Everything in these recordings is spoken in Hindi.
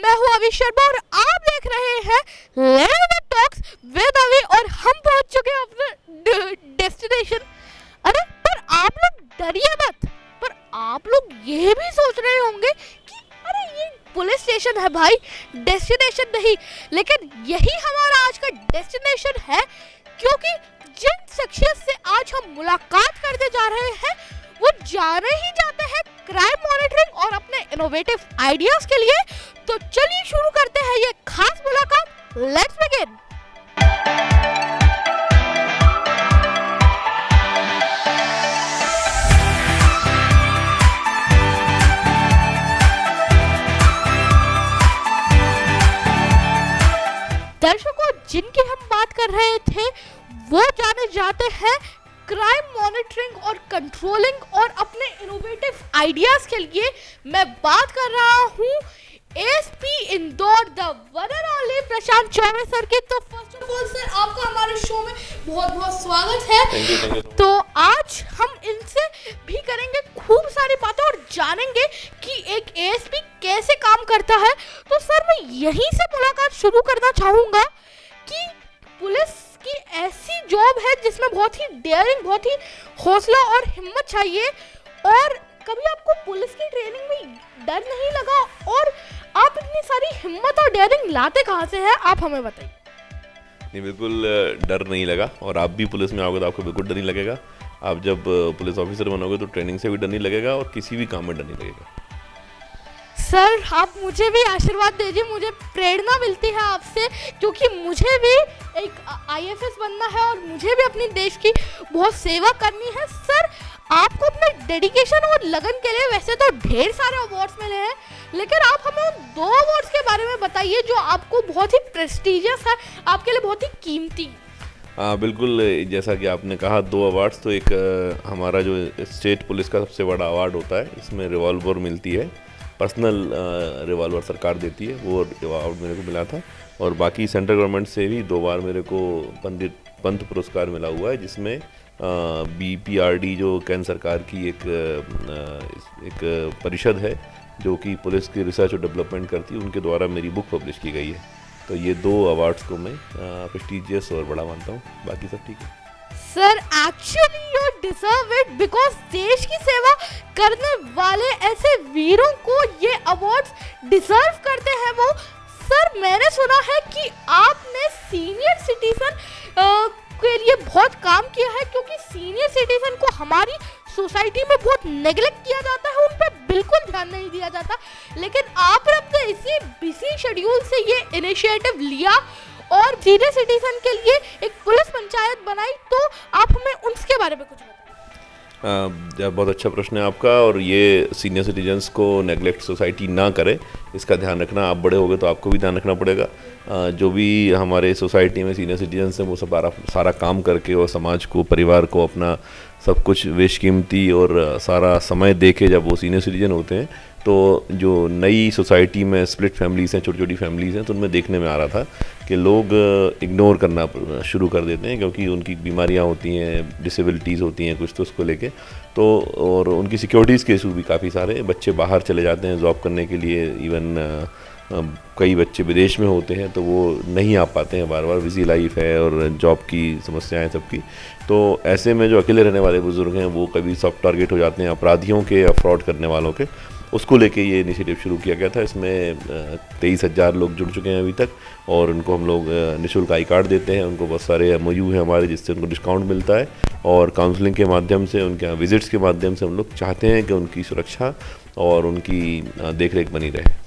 मैं हूँ अभी शर्मा और आप देख रहे हैं लेवल टॉक्स विद अभी और हम पहुंच चुके हैं अपने डेस्टिनेशन। अरे पर आप लोग डरिए मत, पर आप लोग ये भी सोच रहे होंगे कि अरे ये पुलिस स्टेशन है भाई, डेस्टिनेशन नहीं। लेकिन यही हमारा आज का डेस्टिनेशन है, क्योंकि जिन शख्सियत से आज हम मुलाकात करने जा रहे हैं वो जाने ही जाते हैं क्राइम मॉनिटरिंग और अपने इनोवेटिव आइडियाज के लिए। तो चलिए शुरू करते हैं ये खास मुलाकात। Let's begin. दर्शकों, जिनकी हम बात कर रहे थे वो जाने जाते हैं क्राइम मॉनिटरिंग और कंट्रोलिंग और अपने इनोवेटिव आइडियाज के लिए। मैं बात कर रहा हूँ SP Indore the one and only Prashant Choubey sir की। तो फर्स्ट ऑफ ऑल सर, आपका हमारे शो में बहुत बहुत स्वागत है। Thank you. तो आज हम इनसे भी करेंगे खूब सारी बातें और जानेंगे कि एक एएसपी कैसे काम करता है। तो सर, मैं यहीं से मुलाकात शुरू करना चाहूँगा कि पुलिस की ऐसी जॉब है जिसमें बहुत ही डेयरिंग, बहुत ही हौसला और हिम्मत चाहिए। और कभी आपको पुलिस की ट्रेनिंग में डर नहीं लगा? और आप इतनी सारी हिम्मत और डेयरिंग लाते कहाँ से हैं, आप हमें बताइए। नहीं, बिल्कुल डर नहीं लगा। और आप भी पुलिस में आओगे तो आपको बिल्कुल डर नहीं लगेगा। आप जब पुलिस ऑफिसर बनोगे तो ट्रेनिंग से भी डर नहीं लगेगा और किसी भी काम में डर नहीं लगेगा। सर, आप मुझे भी आशीर्वाद दीजिए, मुझे प्रेरणा मिलती है आपसे, क्योंकि मुझे भी एक आईएफएस बनना है और मुझे भी अपने देश की बहुत सेवा करनी है। सर, आपको अपने डेडिकेशन और लगन के लिए वैसे तो ढेर सारे अवार्ड्स मिले हैं, लेकिन आप हमें उन 2 अवार्ड्स के बारे में बताइए जो आपको बहुत ही प्रेस्टिजियस है, आपके लिए बहुत ही कीमती। हाँ, बिल्कुल। जैसा कि आपने कहा 2 अवार्ड्स, तो एक हमारा जो स्टेट पुलिस का सबसे बड़ा अवार्ड होता है, इसमें रिवॉल्वर मिलती है, पर्सनल रिवॉल्वर सरकार देती है, वो अवार्ड मेरे को मिला था। और बाकी सेंट्रल गवर्नमेंट से भी 2 बार मेरे को पंत पुरस्कार मिला हुआ है, जिसमें BPRD जो केंद्र सरकार की एक परिषद है जो कि पुलिस की रिसर्च और डेवलपमेंट करती है, उनके द्वारा मेरी बुक पब्लिश की गई है। तो ये 2 अवार्ड्स को मैं प्रेस्टिजियस और बड़ा मानता हूँ। बाकी सब ठीक है। Sir, actually you deserve it, because देश की सेवा करने वाले ऐसे वीरों को ये अवार्ड्स डिजर्व करते हैं वो। सर, मैंने सुना है कि आपने सीनियर सिटीजन के लिए बहुत काम किया है, क्योंकि सीनियर सिटीजन को हमारी सोसाइटी में बहुत नेग्लेक्ट किया जाता है, उन पर बिल्कुल ध्यान नहीं दिया जाता। लेकिन आपने अपने इसी बिजी शेड्यूल से ये इनिशिएटिव लिया और सीनियर सिटीजन के लिए एक पुलिस पंचायत बनाई। तो आप हमें उसके बारे में कुछ बताइए। बहुत अच्छा प्रश्न है आपका। और ये सीनियर सिटीजन्स को नेग्लेक्ट सोसाइटी ना करे, इसका ध्यान रखना। आप बड़े हो गए तो आपको भी ध्यान रखना पड़ेगा। जो भी हमारे सोसाइटी में सीनियर सिटीजन्स हैं वो सब सारा काम करके और समाज को, परिवार को अपना सब कुछ बेशकीमती और सारा समय दे के जब वो सीनियर सिटीजन होते हैं, तो जो नई सोसाइटी में स्प्लिट फैमिलीज़ हैं, छोटी छोटी फैमिलीज़ हैं, तो उनमें देखने में आ रहा था कि लोग इग्नोर करना शुरू कर देते हैं, क्योंकि उनकी बीमारियां होती हैं, डिसेबिलिटीज़ होती हैं कुछ, तो उसको लेके तो और उनकी सिक्योरिटीज़ के इशू भी काफ़ी सारे। बच्चे बाहर चले जाते हैं जॉब करने के लिए, इवन कई बच्चे विदेश में होते हैं तो वो नहीं आ पाते हैं, बार बार बिजी लाइफ है और जॉब की समस्याएं सबकी। तो ऐसे में जो अकेले रहने वाले बुजुर्ग हैं वो कभी सॉफ्ट टारगेट हो जाते हैं अपराधियों के या फ्रॉड करने वालों के। उसको लेके ये इनिशिएटिव शुरू किया गया था। इसमें 23,000 लोग जुड़ चुके हैं अभी तक, और उनको हम लोग निःशुल्क आई कार्ड देते हैं। उनको बहुत सारे MOU हैं हमारे, जिससे उनको डिस्काउंट मिलता है, और काउंसलिंग के माध्यम से, उनके यहाँ विजिट्स के माध्यम से हम लोग चाहते हैं कि उनकी सुरक्षा और उनकी देखरेख बनी रहे।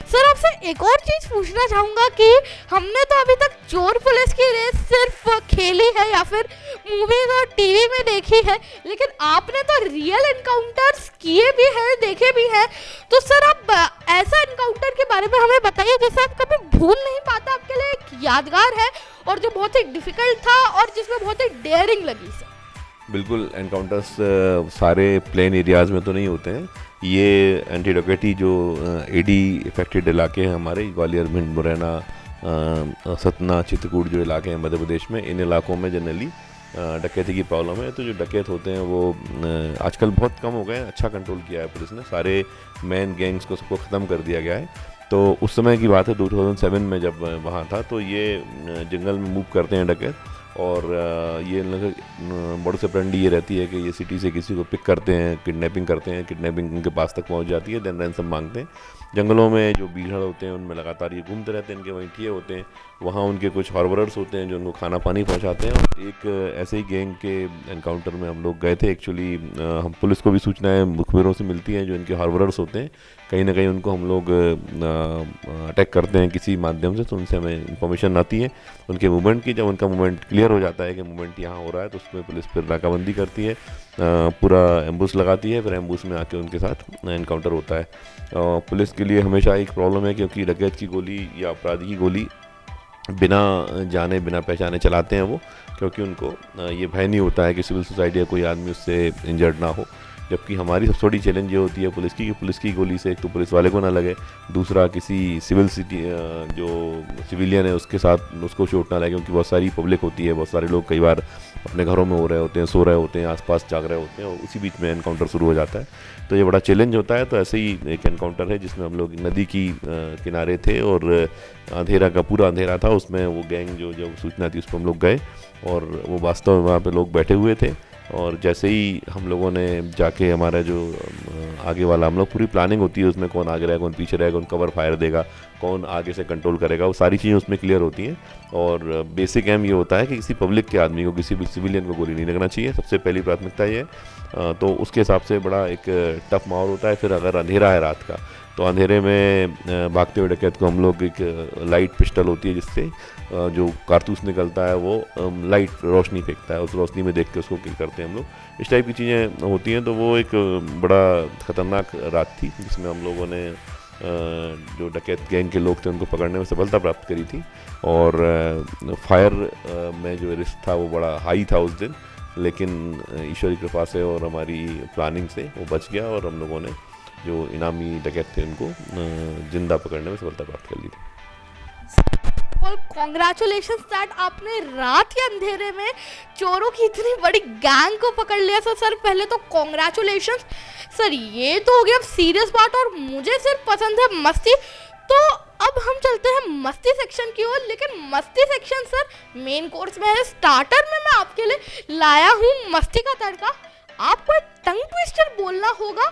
सर, आपसे एक और चीज पूछना चाहूंगा कि हमने तो अभी तक चोर पुलिस की रेस सिर्फ खेली है या फिर मूवीज और टीवी में देखी है, लेकिन आपने तो रियल एनकाउंटर्स किए भी हैं, देखे भी हैं। तो सर, आप ऐसा एनकाउंटर के बारे में हमें बताइए जिसे आप कभी भूल नहीं पाते, आपके लिए एक यादगार है और जो बहुत ही डिफिकल्ट था और जिसमें बहुत ही डेयरिंग लगी। सर, बिल्कुल, एनकाउंटर्स सारे प्लेन एरियाज़ में तो नहीं होते हैं। ये एंटी डकैती जो AD इफेक्टेड इलाके हैं हमारे, ग्वालियर, भिंड, मुरैना, सतना, चित्रकूट जो इलाके हैं मध्य प्रदेश में, इन इलाकों में जनरली डकैती की प्रॉब्लम है। तो जो डकैत होते हैं वो आजकल बहुत कम हो गए हैं। अच्छा कंट्रोल किया है पुलिस ने, सारे मेन गैंग्स को सबको ख़त्म कर दिया गया है। तो उस समय की बात है 2007 में जब वहाँ था, तो ये जंगल में मूव करते हैं डकैत, और ये लगभग बड़े से प्रंडी ये रहती है कि ये सिटी से किसी को पिक करते हैं, किडनैपिंग करते हैं, किडनैपिंग उनके पास तक पहुँच जाती है, देन रैंसम मांगते हैं। जंगलों में जो भीड़ होते हैं उनमें लगातार ये घूमते रहते हैं, इनके वहीं ठिए होते हैं, वहाँ उनके कुछ हार्बरर्स होते हैं जो उनको खाना पानी पहुँचाते हैं। और एक ऐसे ही गैंग के एनकाउंटर में हम लोग गए थे एक्चुअली। हम पुलिस को भी सूचनाएं मुखबिरों से मिलती हैं, जो इनके हार्बरर्स होते हैं कहीं ना कहीं उनको हम लोग अटैक करते हैं किसी माध्यम से, तो उनसे हमें इन्फॉर्मेशन आती है उनके मूवमेंट की। जब उनका मूवमेंट क्लियर हो जाता है कि मूवमेंट यहाँ हो रहा है, तो उसमें पुलिस फिर नाकाबंदी करती है, पूरा एम्बुश लगाती है, फिर एम्बुश में आके उनके साथ एनकाउंटर होता है। पुलिस के लिए हमेशा एक प्रॉब्लम है, क्योंकि डकैत की गोली या अपराधी की गोली बिना जाने बिना पहचाने चलाते हैं वो, क्योंकि उनको ये भय नहीं होता है कि सिविल सोसाइटी या कोई आदमी उससे इंजर्ड ना हो। जबकि हमारी सबसे बड़ी चैलेंज ये होती है पुलिस की, कि पुलिस की गोली से एक तो पुलिस वाले को ना लगे, दूसरा किसी जो सिविलियन है उसके साथ उसको चोट ना लगे, क्योंकि बहुत सारी पब्लिक होती है, बहुत सारे लोग कई बार अपने घरों में हो रहे होते हैं, सो रहे होते हैं, आसपास जाग रहे होते हैं, और उसी बीच में एनकाउंटर शुरू हो जाता है। तो ये बड़ा चैलेंज होता है। तो ऐसे ही एक एनकाउंटर है जिसमें हम लोग नदी की किनारे थे, और अंधेरा का पूरा अंधेरा था, उसमें वो गैंग जो सूचना थी उस पर हम लोग गए, और वो वास्तव में वहाँ पे लोग बैठे हुए थे। और जैसे ही हम लोगों ने जाके हमारा जो आगे वाला, हम लोग पूरी प्लानिंग होती है उसमें, कौन आगे रहेगा, कौन पीछे रहेगा, कौन कवर फायर देगा, कौन आगे से कंट्रोल करेगा, वो सारी चीज़ें उसमें क्लियर होती हैं। और बेसिक एम ये होता है कि किसी पब्लिक के आदमी को, किसी भी सिविलियन को गोली नहीं लगना चाहिए, सबसे पहली प्राथमिकता ये है। तो उसके हिसाब से बड़ा एक टफ माहौल होता है। फिर अगर अंधेरा है रात का, तो अंधेरे में भागते हुए डकैत को हम लोग, एक लाइट पिस्टल होती है जिससे जो कारतूस निकलता है वो लाइट रोशनी फेंकता है, उस रोशनी में देख के उसको किल करते हैं हम लोग। इस टाइप की चीज़ें होती हैं। तो वो एक बड़ा ख़तरनाक रात थी, जिसमें हम लोगों ने जो डकैत गैंग के लोग थे उनको पकड़ने में सफलता प्राप्त करी थी। और फायर में जो रिस्क था वो बड़ा हाई था उस दिन, लेकिन ईश्वर की कृपा से और हमारी प्लानिंग से वो बच गया, और हम लोगों ने जो इनामी डकैत थे उनको जिंदा पकड़ने में सफलता प्राप्त कर ली थी। कॉन्ग्रेचुलेशन दैट आपने रात के अंधेरे में चोरों की इतनी बड़ी गैंग को पकड़ लिया। सर पहले तो कॉन्ग्रेचुलेशन सर, ये तो हो गया अब सीरियस बात, और मुझे सिर्फ पसंद है मस्ती। तो अब हम चलते हैं मस्ती सेक्शन की ओर, लेकिन मस्ती सेक्शन सर मेन कोर्स में है। स्टार्टर में मैं आपके लिए लाया हूँ मस्ती का तड़का। आपको एक टंग ट्विस्टर बोलना होगा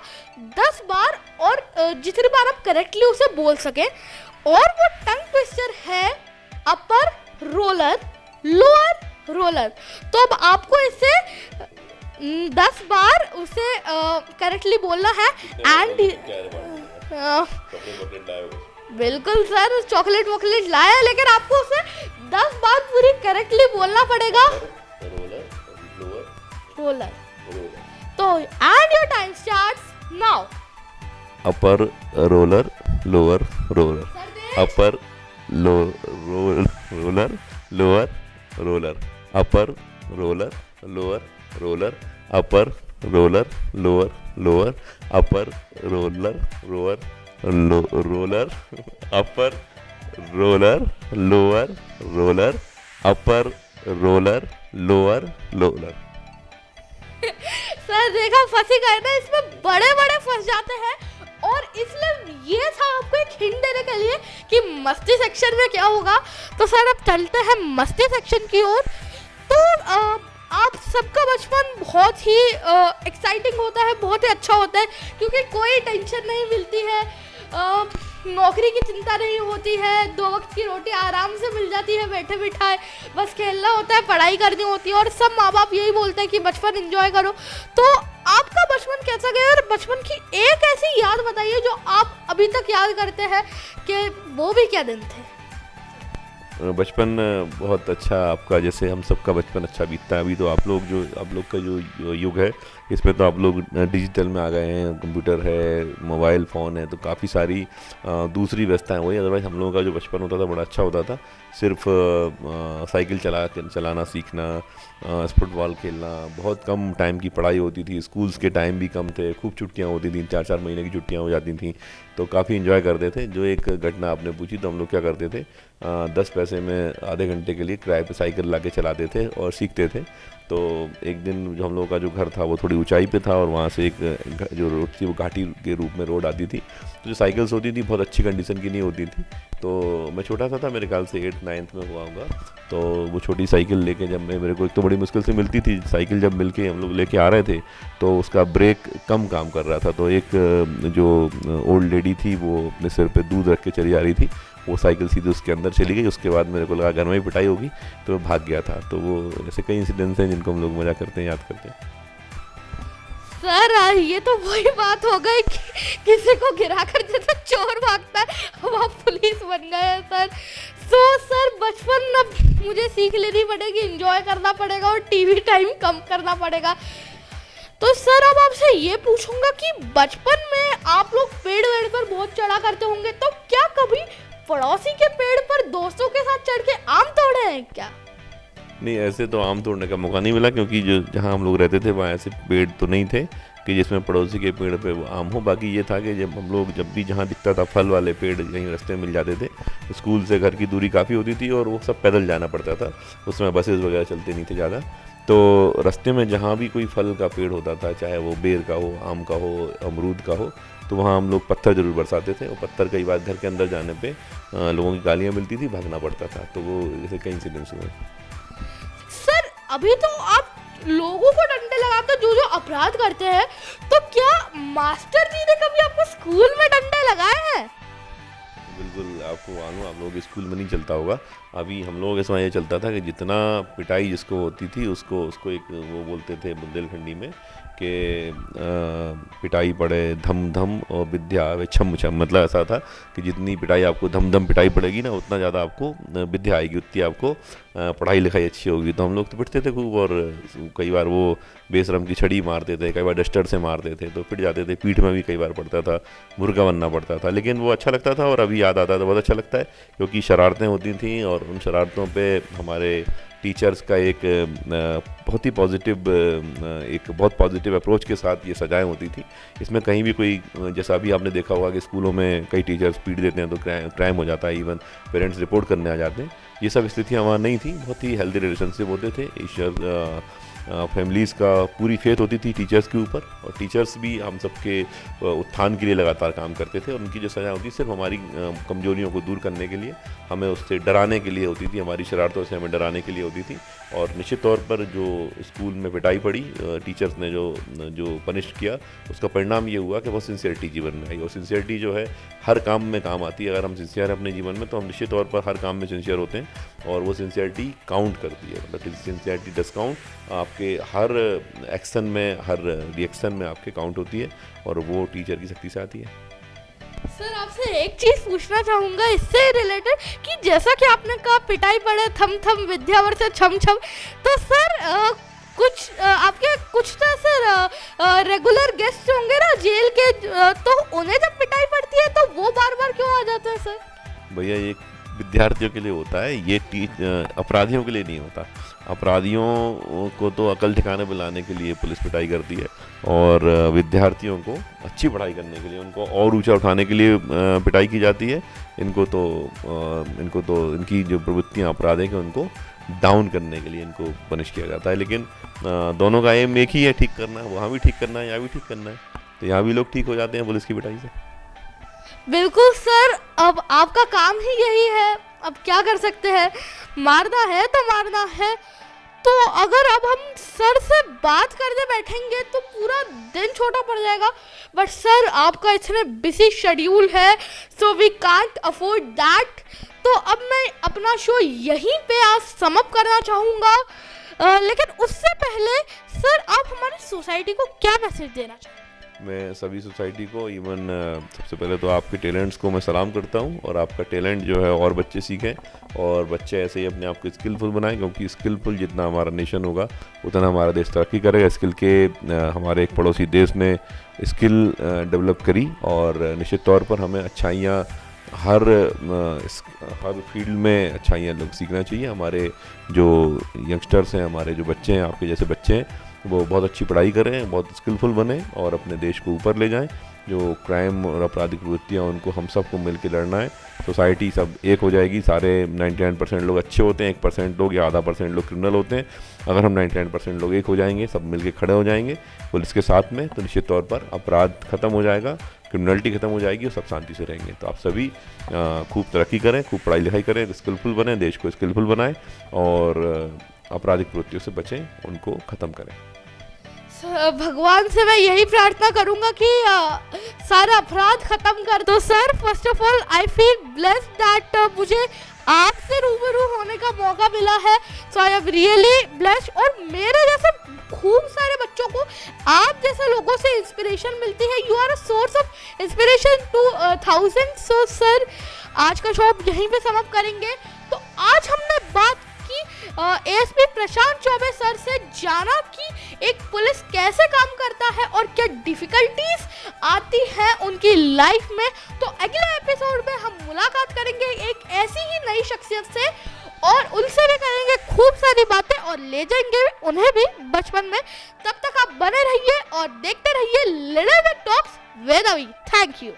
10 बार, और जितनी बार आप करेक्टली उसे बोल सकें। और वो टंग ट्विस्टर है अपर रोलर, लोअर रोलर। तो अब आपको इसे 10 बार उसे करेक्टली बोलना है। एंड बिल्कुल सर, चॉकलेट वॉकलेट लाया, लेकिन आपको उसे 10 बार पूरी करेक्टली बोलना पड़ेगा। रोलर। तो and your time starts now. Upper roller, lower roller, upper roller, lower roller, upper roller, lower roller, upper roller, lower lower, upper roller, lower roller, upper roller, lower roller, upper roller, lower lower. Sir देखा, फंसी गए ना, इसमें बड़े बड़े फंस जाते हैं। और इसलिए ये था आपको एक हिंट देने के लिए कि मस्ती सेक्शन में क्या होगा। तो सर अब चलते हैं मस्ती सेक्शन की ओर। तो आप सबका बचपन बहुत ही एक्साइटिंग होता है, बहुत ही अच्छा होता है, क्योंकि कोई टेंशन नहीं मिलती है, नौकरी की चिंता नहीं होती है, 2 वक्त की रोटी आराम से मिल जाती है बैठे बिठाए, बस खेलना होता है, पढ़ाई करनी होती है, और सब माँ बाप यही बोलते हैं कि बचपन एंजॉय करो। तो आपका बचपन कैसा गया, और बचपन की एक ऐसी याद बताइए जो आप अभी तक याद करते हैं कि वो भी क्या दिन थे। बचपन बहुत अच्छा आपका, जैसे हम सबका बचपन अच्छा बीतता है। अभी तो आप लोग का जो युग है, इसमें तो आप लोग डिजिटल में आ गए हैं, कंप्यूटर है, मोबाइल फ़ोन है, तो काफ़ी सारी दूसरी व्यवस्थाएं हुई। अदरवाइज़ हम लोगों का जो बचपन होता था बड़ा अच्छा होता था। सिर्फ साइकिल चलाना सीखना, फुटबॉल खेलना, बहुत कम टाइम की पढ़ाई होती थी, स्कूल्स के टाइम भी कम थे, खूब छुट्टियां होती थी, 4-4 महीने की छुट्टियां हो जाती थी। तो काफ़ी इन्जॉय करते थे। जो एक घटना आपने पूछी, तो हम लोग क्या करते थे, 10 पैसे में आधे घंटे के लिए किराए पे साइकिल ला के चलाते थे और सीखते थे। तो एक दिन जो हम लोगों का जो घर था वो थोड़ी ऊंचाई पे था, और वहाँ से एक जो रोड थी वो घाटी के रूप में रोड आती थी। तो जो साइकिल्स होती थी बहुत अच्छी कंडीशन की नहीं होती थी। तो मैं छोटा सा था, मेरे ख्याल से 8th-9th में हुआ होगा। तो वो छोटी साइकिल लेके जब मेरे को एक तो बड़ी मुश्किल से मिलती थी साइकिल, जब मिल के हम लोग लेके आ रहे थे तो उसका ब्रेक कम काम कर रहा था। तो एक जो ओल्ड लेडी थी वो अपने सिर पे दूध रख के चली जा रही थी, वो साइकिल सीधे उसके अंदर चली गई। उसके बाद मेरे को लगा घर में ही पिटाई होगी, तो मैं भाग गया था। तो वो ऐसे कई इंसिडेंट्स हैं जिनको हम लोग मजा करते हैं, याद करते हैं। सर ये तो वही बात हो गई कि किसी को गिराकर जैसे चोर भागता है, अब आप पुलिस बन गए हैं सर। सो सर बचपन अब मुझे सीख लेनी पड़ेगी, एंजॉय करना पड़ेगा और टीवी टाइम कम करना पड़ेगा। तो सर अब आपसे ये पूछूंगा कि बचपन में आप लोग पेड़ वेड़ पर बहुत चढ़ा करते होंगे, तो क्या कभी पड़ोसी के पेड़ पर दोस्तों के साथ चढ़ के आम तोड़े हैं क्या? नहीं, ऐसे तो आम तोड़ने का मौका नहीं मिला, क्योंकि जो जहाँ हम लोग रहते थे वहाँ ऐसे पेड़ तो नहीं थे कि जिसमें पड़ोसी के पेड़ पे वो आम हो। बाकी ये था कि जब हम लोग जब भी जहाँ दिखता था फल वाले पेड़ कहीं रास्ते में मिल जाते थे, तो स्कूल से घर की दूरी काफ़ी होती थी और वो सब पैदल जाना पड़ता था। उसमें बसेस वगैरह चलते नहीं थे ज़्यादा। तो रास्ते में जहाँ भी कोई फल का पेड़ होता था, चाहे वो बेर का हो, आम का हो, अमरूद का हो, तो वहाँ हम लोग पत्थर ज़रूर बरसाते थे। और पत्थर कई बार घर के अंदर जाने पे लोगों की गालियाँ मिलती थी, भागना पड़ता था। तो वो जैसे कई इंसिडेंट्स हुए। सर अभी तो आप लोगों को डंडे लगाते जो जो अपराध करते हैं, तो क्या मास्टर जी ने कभी आपको स्कूल में डंडे लगाए हैं? बिल्कुल, आपको मालूम, आप लोगों के स्कूल में नहीं चलता होगा। अभी हम लोग इसमें ये चलता था कि जितना पिटाई जिसको होती थी उसको एक वो बोलते थे बुंदेलखंडी में कि पिटाई पड़े धम धम और विद्या आवे छम छम। मतलब ऐसा था कि जितनी पिटाई आपको धम धम पिटाई पड़ेगी ना, उतना ज़्यादा आपको विद्या आएगी, उतनी आपको पढ़ाई लिखाई अच्छी होगी। तो हम लोग तो पिटते थे खूब, और कई बार वो बेशरम की छड़ी मारते थे, कई बार डस्टर से मारते थे तो पिट जाते थे। पीठ में भी कई बार पड़ता था, मुर्गा बनना पड़ता था, लेकिन वो अच्छा लगता था। और अभी याद आता है तो बहुत अच्छा लगता है, क्योंकि शरारतें होती थी और उन शरारतों पे हमारे टीचर्स का एक बहुत पॉजिटिव अप्रोच के साथ ये सजाएं होती थी। इसमें कहीं भी कोई, जैसा अभी आपने देखा होगा कि स्कूलों में कई टीचर्स पीट देते हैं तो क्राइम हो जाता है, इवन पेरेंट्स रिपोर्ट करने आ जाते हैं। ये सब स्थितियाँ वहाँ नहीं थी, बहुत ही हेल्दी रिलेशनशिप होते थे। ईश्वर फैमिलीज़ का पूरी फेथ होती थी टीचर्स के ऊपर, और टीचर्स भी हम सबके उत्थान के लिए लगातार काम करते थे। और उनकी जो सज़ा होती सिर्फ हमारी कमजोरियों को दूर करने के लिए, हमें उससे डराने के लिए होती थी, हमारी शरारतों से हमें डराने के लिए होती थी। और निश्चित तौर पर जो स्कूल में पिटाई पड़ी, टीचर्स ने जो पनिश किया, उसका परिणाम ये हुआ कि बहुत सिंसियरिटी जीवन में आई। और सिंसियरिटी जो है हर काम में काम आती है। अगर हम सिंसियर हैं अपने जीवन में, तो हम निश्चित तौर पर हर काम में सिंसियर होते हैं, और वो सिंसियरिटी काउंट करती है। मतलब सिंसियरिटी डज काउंट, आपके हर एक्शन में, हर रिएक्शन में आपके काउंट होती है, और वो टीचर की शक्ति से आती है। सर आपसे एक चीज पूछना चाहूंगा इससे रिलेटेड, कि जैसा कि आपने कहा पिटाई पड़े थम थम विद्यावर से छम छम, तो सर आपके कुछ तो सर रेगुलर गेस्ट होंगे ना जेल के, तो उन्हें जब पिटाई पड़ती है तो वो बार बार क्यों आ जाते हैं सर? भैया ये विद्यार्थियों के लिए होता है, ये अपराधियों के लिए नहीं होता। अपराधियों को तो अकल ठिकाने पे लाने के लिए पुलिस पिटाई करती है, और विद्यार्थियों को अच्छी पढ़ाई करने के लिए, उनको और ऊंचा उठाने के लिए पिटाई की जाती है। इनको तो इनकी जो प्रवृत्तियाँ अपराध है कि उनको डाउन करने के लिए इनको पनिश किया जाता है। लेकिन दोनों का एम एक ही है, ठीक करना है। वहाँ भी ठीक करना है, यहाँ भी ठीक करना है। तो यहाँ भी लोग ठीक हो जाते हैं पुलिस की पिटाई से। बिल्कुल सर, अब आपका काम ही यही है, अब क्या कर सकते हैं, मारना है तो मारना है। तो अगर अब हम सर से बात करने बैठेंगे तो पूरा दिन छोटा पड़ जाएगा, बट सर आपका इतने बिजी शेड्यूल है, so we can't afford that. तो अब मैं अपना शो यहीं पे आज समअप करना चाहूँगा, लेकिन उससे पहले सर आप हमारी सोसाइटी को क्या मैसेज देना चाहेंगे? मैं सभी सोसाइटी को, इवन सबसे पहले तो आपके टैलेंट्स को मैं सलाम करता हूँ, और आपका टैलेंट जो है और बच्चे सीखें, और बच्चे ऐसे ही अपने आप को स्किलफुल बनाएं, क्योंकि स्किलफुल जितना हमारा नेशन होगा उतना हमारा देश तरक्की करेगा। स्किल के हमारे एक पड़ोसी देश ने स्किल डेवलप करी, और निश्चित तौर पर हमें अच्छाइयाँ हर फील्ड में अच्छाइयाँ लोग सीखना चाहिए। हमारे जो यंगस्टर्स हैं, हमारे जो बच्चे हैं, आपके जैसे बच्चे हैं, वो बहुत अच्छी पढ़ाई करें, बहुत स्किलफुल बने और अपने देश को ऊपर ले जाएं। जो क्राइम और आपराधिक प्रवृत्तियाँ उनको हम सबको मिल के लड़ना है। सोसाइटी सब एक हो जाएगी, सारे 99% लोग अच्छे होते हैं, 1% लोग या आधा % लोग क्रिमिनल होते हैं। अगर हम 99% लोग एक हो जाएंगे, सब मिल के खड़े हो जाएंगे पुलिस के साथ में, तो निश्चित तौर पर अपराध खत्म हो जाएगा, क्रिमिनलिटी खत्म हो जाएगी और सब शांति से रहेंगे। तो आप सभी खूब तरक्की करें, खूब पढ़ाई लिखाई करें, स्किलफुल बने, देश को स्किलफुल बनाएं और आपराधिक प्रवृत्तियों से बचें, उनको ख़त्म करें। भगवान से मैं यही प्रार्थना करूंगा कि सारा अपराध खत्म कर दो sir. First of all I feel blessed that मुझे आपसे रूबरू होने का मौका मिला है, सो आई एम रियली ब्लेस्ड। और मेरे जैसे खूब सारे बच्चों को आप जैसे लोगों से इंस्पिरेशन मिलती है। You are a source of inspiration to thousand. So sir, आज का शो यहीं पे समाप्त करेंगे। तो आज हमने बात एएसपी प्रशांत चौबे सर से जाना कि एक पुलिस कैसे काम करता है और क्या डिफिकल्टीज आती हैं उनकी लाइफ में। तो अगले एपिसोड में हम मुलाकात करेंगे एक ऐसी ही नई शख्सियत से और उनसे भी करेंगे खूब सारी बातें और ले जाएंगे उन्हें भी बचपन में। तब तक आप बने रहिए और देखते रहिए लिटिल बिट टॉक्स विद अवी। Thank you.